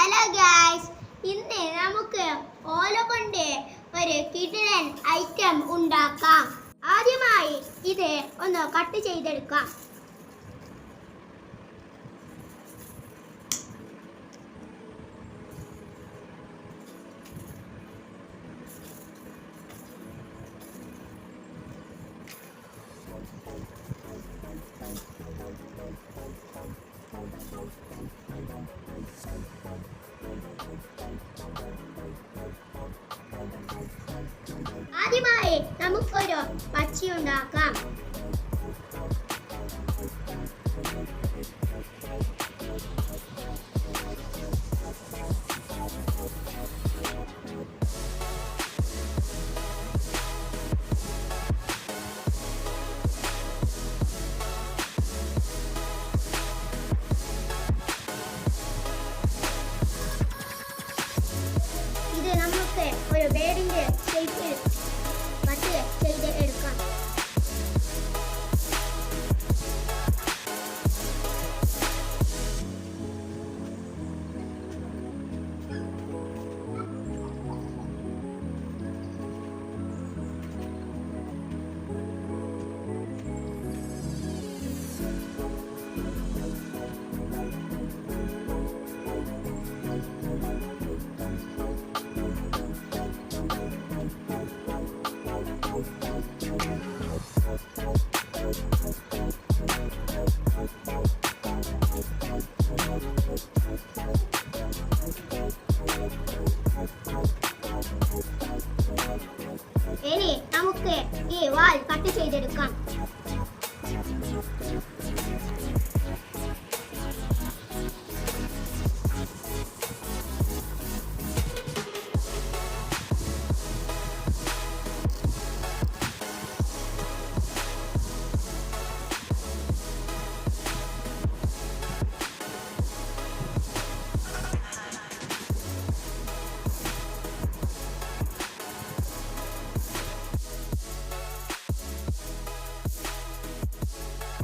Hello guys, ഇന്ന് നമുക്ക് ഓല കൊണ്ട് ഒരു കിടിലൻ ഐറ്റം ഉണ്ടാക്കാം. ആദ്യമായി ഇത് ഒന്ന് കട്ട് ചെയ്തെടുക്കാം. ആദ്യമായി നമുക്കൊരു പച്ചി ഉണ്ടാക്കാം. ഇത് നമുക്ക് ഒരു ബേഡിന്റെ ഷേപ്പിൽ കട്ട് ചെയ്ത് എടുക്കാം. ഇനി നമുക്ക് ഈ വാൽ കട്ട് ചെയ്തെടുക്കാം.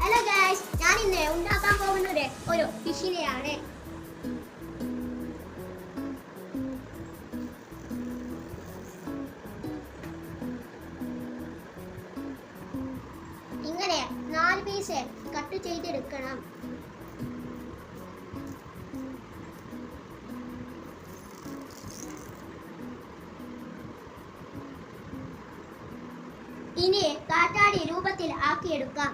ഹലോ ഗൈസ്, ഞാൻ ഇന്ന് ഉണ്ടാക്കാൻ പോകുന്നത് ഒരു ഫിഷിനെയാണ്. ഇങ്ങനെ 4 പീസ് കട്ട് ചെയ്തെടുക്കണം. ഇനി കാറ്റാടി രൂപത്തിൽ ആക്കിയെടുക്കാം.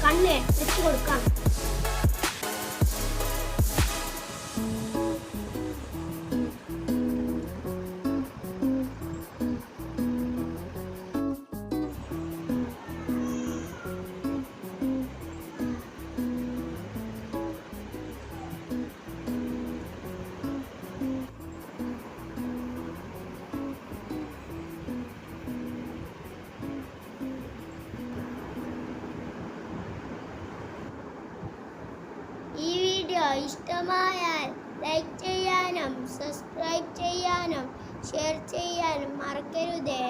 കണ്ണ് വെച്ച് കൊടുക്കാം. ഈ വീഡിയോ ഇഷ്ടമായാൽ ലൈക്ക് ചെയ്യാനും സബ്സ്ക്രൈബ് ചെയ്യാനും ഷെയർ ചെയ്യാനും മറക്കരുതേ.